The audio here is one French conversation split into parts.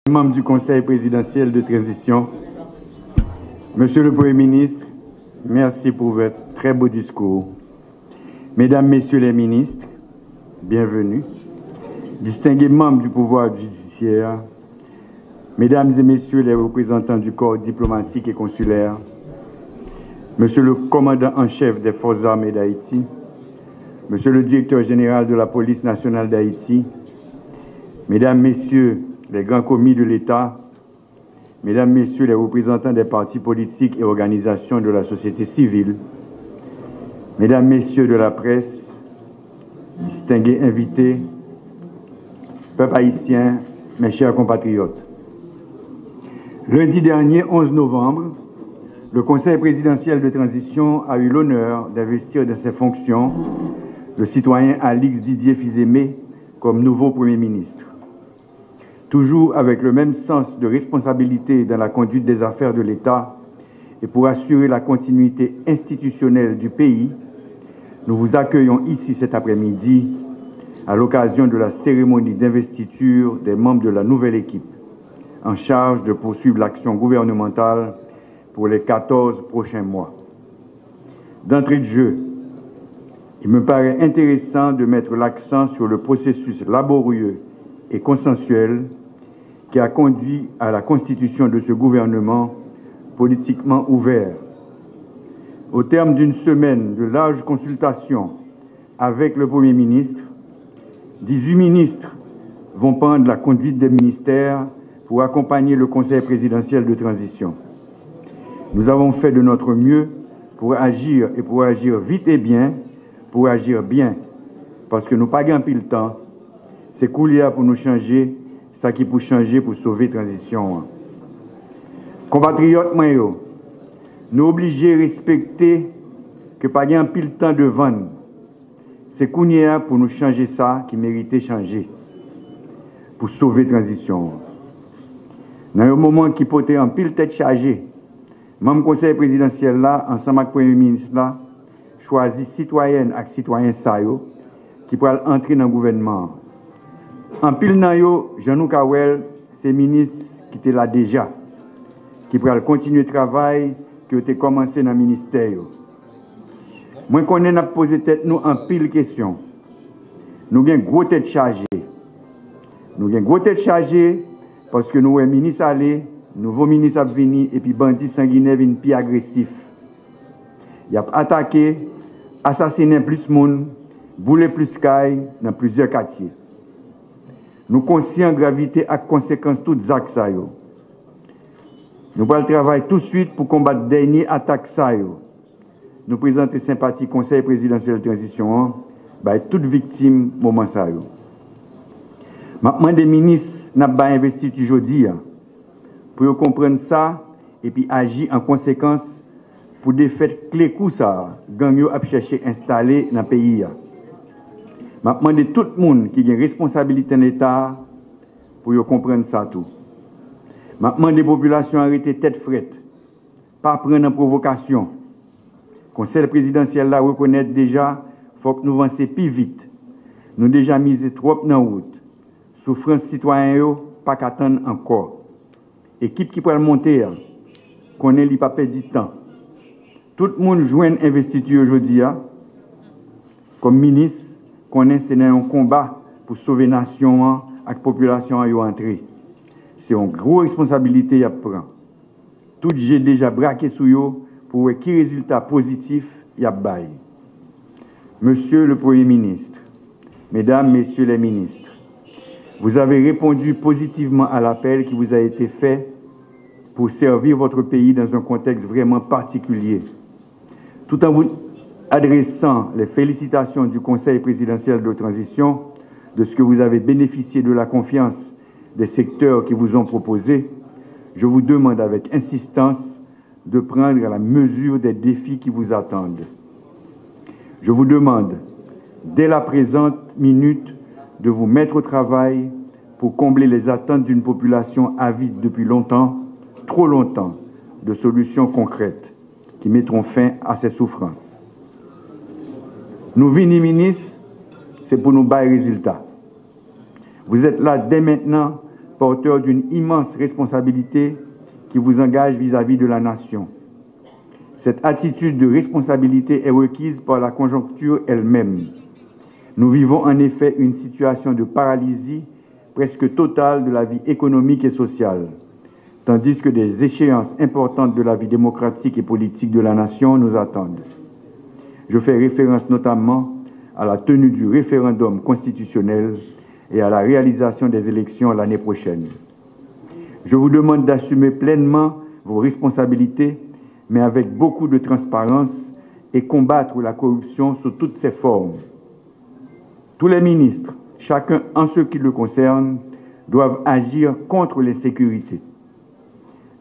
Membres du Conseil présidentiel de transition, Monsieur le Premier ministre, merci pour votre très beau discours. Mesdames, Messieurs les ministres, bienvenue. Distingués membres du pouvoir judiciaire, Mesdames et Messieurs les représentants du corps diplomatique et consulaire, Monsieur le commandant en chef des Forces armées d'Haïti, Monsieur le directeur général de la Police nationale d'Haïti, Mesdames, Messieurs les grands commis de l'État, Mesdames, Messieurs les représentants des partis politiques et organisations de la société civile, Mesdames, Messieurs de la presse, distingués invités, peuple haïtien, mes chers compatriotes. Lundi dernier, 11 novembre, le Conseil présidentiel de transition a eu l'honneur d'investir dans ses fonctions le citoyen Alix Didier Fils-Aimé comme nouveau Premier ministre. Toujours avec le même sens de responsabilité dans la conduite des affaires de l'État et pour assurer la continuité institutionnelle du pays, nous vous accueillons ici cet après-midi à l'occasion de la cérémonie d'investiture des membres de la nouvelle équipe en charge de poursuivre l'action gouvernementale pour les 14 prochains mois. D'entrée de jeu, il me paraît intéressant de mettre l'accent sur le processus laborieux et consensuel qui a conduit à la constitution de ce gouvernement politiquement ouvert. Au terme d'une semaine de larges consultations avec le Premier ministre, 18 ministres vont prendre la conduite des ministères pour accompagner le Conseil présidentiel de transition. Nous avons fait de notre mieux pour agir et pour agir vite et bien, pour agir bien, parce que nous n'avons pas gagné le temps. C'est couler pour nous changer, ça qui peut changer pour sauver la transition. Compatriotes, nous obligés à respecter que pas gagné pile temps de vendre. C'est couler pour nous changer ça qui méritait changer, pour sauver la transition. Dans le moment qui peut être en pile tête chargée, même conseil présidentiel là, ensemble avec le Premier ministre là, choisit citoyennes et citoyens qui pourraient entrer dans le gouvernement. En pile nan yo, Jean-Nou Kawel, c'est ministre qui était là déjà, qui pourraient continuer le travail qui a été commencé dans le ministère. Moi, qu'on a posé tête nous en pile question. Nous avons gros tête chargée. Nous avons gros tête chargée parce que nous avons ministre allé, nouveau ministre a venu et puis bandit sanguinaire vient plus agressif. Il a attaqué, assassiné plus de monde, boulé plus caille dans plusieurs quartiers. Nous conscients de la gravité et conséquences toutes les actes. Nous allons travailler tout de suite pour combattre les dernières attaques. Nous présentons sympathie Conseil présidentiel de transition à toutes victimes moment ça. Maintenant, des ministres n'ont pas investi aujourd'hui pour comprendre ça et puis agir en conséquence pour des faits clés coups ça, gang a cherché installer dans le pays. Je demande à tout le monde qui a une responsabilité dans l'État pour comprendre ça tout. Je demande aux populations arrêter tête frette, pas prendre en provocation. Le Conseil présidentiel là reconnaît déjà qu'il faut que nous avancions plus vite. Nous déjà misé trop dans la route. Souffrance citoyenne, pas qu'attendre encore. Équipe qui peut monter, connaît li pas perdre du temps. Tout le monde joint investiture aujourd'hui comme ministre. Connaît c'est un combat pour sauver la nation et la population à entrer. C'est une grosse responsabilité à prendre. Tout j'ai déjà braqué sur eux pour quel résultat positif y a bail. Monsieur le Premier ministre, Mesdames, Messieurs les ministres, vous avez répondu positivement à l'appel qui vous a été fait pour servir votre pays dans un contexte vraiment particulier. Tout en vous adressant les félicitations du Conseil présidentiel de transition de ce que vous avez bénéficié de la confiance des secteurs qui vous ont proposé, je vous demande avec insistance de prendre la mesure des défis qui vous attendent. Je vous demande, dès la présente minute, de vous mettre au travail pour combler les attentes d'une population avide depuis longtemps, trop longtemps, de solutions concrètes qui mettront fin à ces souffrances. Nous venons ministres, c'est pour nous bailler résultats. Vous êtes là dès maintenant porteur d'une immense responsabilité qui vous engage vis-à-vis de la nation. Cette attitude de responsabilité est requise par la conjoncture elle-même. Nous vivons en effet une situation de paralysie presque totale de la vie économique et sociale, tandis que des échéances importantes de la vie démocratique et politique de la nation nous attendent. Je fais référence notamment à la tenue du référendum constitutionnel et à la réalisation des élections l'année prochaine. Je vous demande d'assumer pleinement vos responsabilités, mais avec beaucoup de transparence et combattre la corruption sous toutes ses formes. Tous les ministres, chacun en ce qui le concerne, doivent agir contre l'insécurité.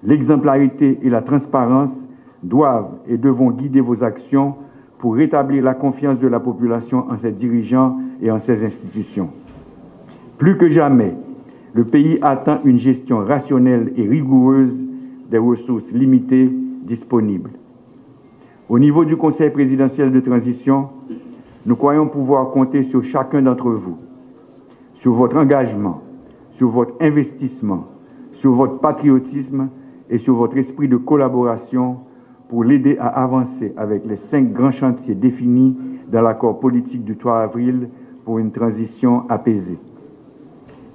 L'exemplarité et la transparence doivent et devront guider vos actions pour rétablir la confiance de la population en ses dirigeants et en ses institutions. Plus que jamais, le pays attend une gestion rationnelle et rigoureuse des ressources limitées disponibles. Au niveau du Conseil présidentiel de transition, nous croyons pouvoir compter sur chacun d'entre vous, sur votre engagement, sur votre investissement, sur votre patriotisme et sur votre esprit de collaboration pour l'aider à avancer avec les 5 grands chantiers définis dans l'accord politique du 3 avril pour une transition apaisée.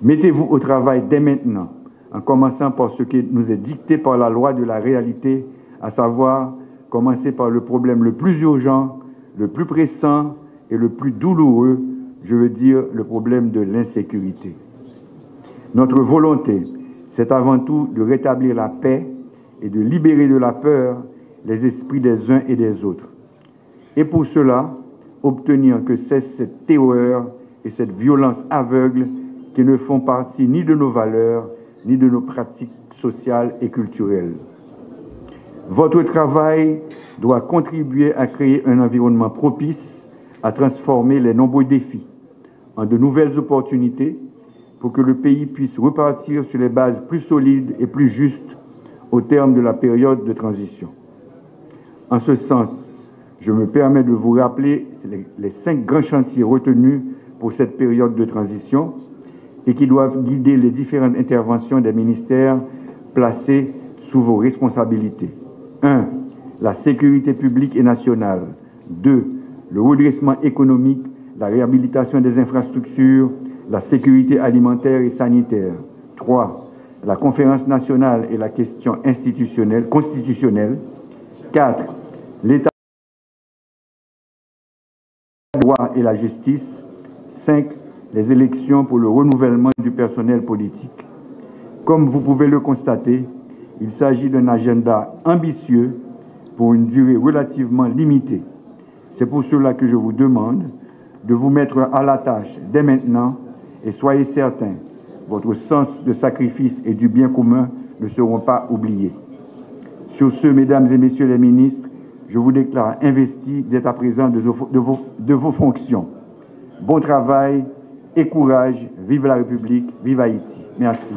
Mettez-vous au travail dès maintenant, en commençant par ce qui nous est dicté par la loi de la réalité, à savoir commencer par le problème le plus urgent, le plus pressant et le plus douloureux, je veux dire le problème de l'insécurité. Notre volonté, c'est avant tout de rétablir la paix et de libérer de la peur les esprits des uns et des autres. Et pour cela, obtenir que cesse cette terreur et cette violence aveugle qui ne font partie ni de nos valeurs, ni de nos pratiques sociales et culturelles. Votre travail doit contribuer à créer un environnement propice à transformer les nombreux défis en de nouvelles opportunités pour que le pays puisse repartir sur les bases plus solides et plus justes au terme de la période de transition. En ce sens, je me permets de vous rappeler les 5 grands chantiers retenus pour cette période de transition et qui doivent guider les différentes interventions des ministères placés sous vos responsabilités. 1. La sécurité publique et nationale. 2. Le redressement économique, la réhabilitation des infrastructures, la sécurité alimentaire et sanitaire. 3. La conférence nationale et la question constitutionnelle. 4. L'État, le droit et la justice. 5. Les élections pour le renouvellement du personnel politique. Comme vous pouvez le constater, il s'agit d'un agenda ambitieux pour une durée relativement limitée. C'est pour cela que je vous demande de vous mettre à la tâche dès maintenant et soyez certains, votre sens de sacrifice et du bien commun ne seront pas oubliés. Sur ce, mesdames et messieurs les ministres, je vous déclare investi dès à présent de vos fonctions. Bon travail et courage. Vive la République, vive Haïti. Merci.